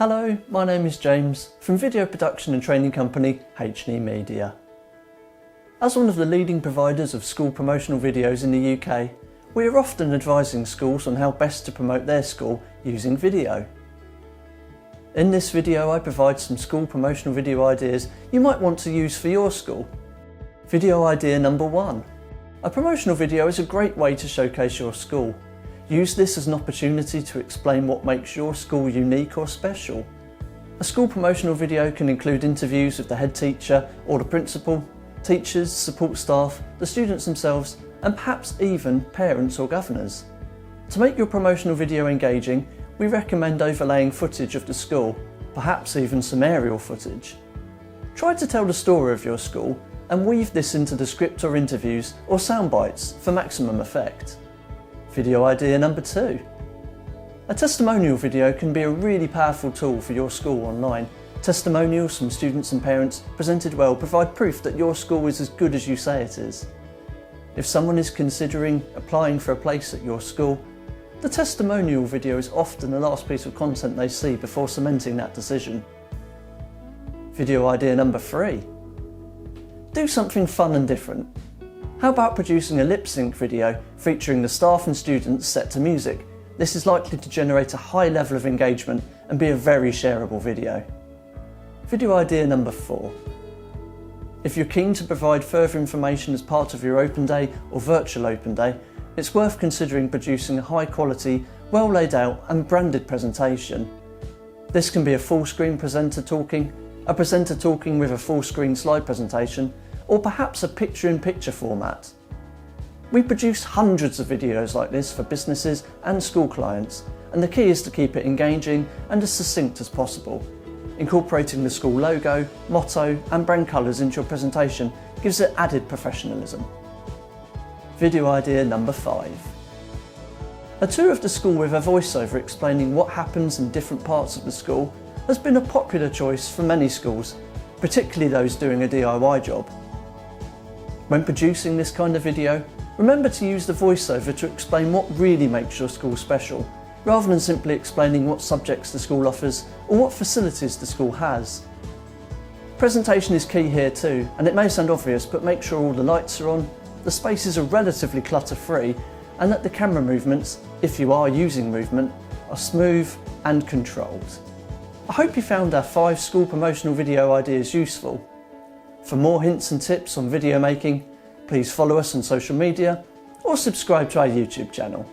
Hello, my name is James from video production and training company H&E Media. As one of the leading providers of school promotional videos in the UK, we are often advising schools on how best to promote their school using video. In this video I provide some school promotional video ideas you might want to use for your school. Video idea number 1. A promotional video is a great way to showcase your school. Use this as an opportunity to explain what makes your school unique or special. A school promotional video can include interviews with the head teacher or the principal, teachers, support staff, the students themselves, and perhaps even parents or governors. To make your promotional video engaging, we recommend overlaying footage of the school, perhaps even some aerial footage. Try to tell the story of your school and weave this into the script or interviews or sound bites for maximum effect. Video idea number 2. A testimonial video can be a really powerful tool for your school online. Testimonials from students and parents presented well provide proof that your school is as good as you say it is. If someone is considering applying for a place at your school, the testimonial video is often the last piece of content they see before cementing that decision. Video idea number 3. Do something fun and different. How about producing a lip sync video featuring the staff and students set to music? This is likely to generate a high level of engagement and be a very shareable video. Video idea number 4. If you're keen to provide further information as part of your open day or virtual open day, it's worth considering producing a high quality, well laid out and branded presentation. This can be a full screen presenter talking, a presenter talking with a full screen slide presentation, or perhaps a picture-in-picture format. We produce hundreds of videos like this for businesses and school clients, and the key is to keep it engaging and as succinct as possible. Incorporating the school logo, motto and brand colours into your presentation gives it added professionalism. Video idea number 5. A tour of the school with a voiceover explaining what happens in different parts of the school has been a popular choice for many schools, particularly those doing a DIY job. When producing this kind of video, remember to use the voiceover to explain what really makes your school special, rather than simply explaining what subjects the school offers or what facilities the school has. Presentation is key here too, and it may sound obvious, but make sure all the lights are on, the spaces are relatively clutter-free, and that the camera movements, if you are using movement, are smooth and controlled. I hope you found our 5 school promotional video ideas useful. For more hints and tips on video making, please follow us on social media or subscribe to our YouTube channel.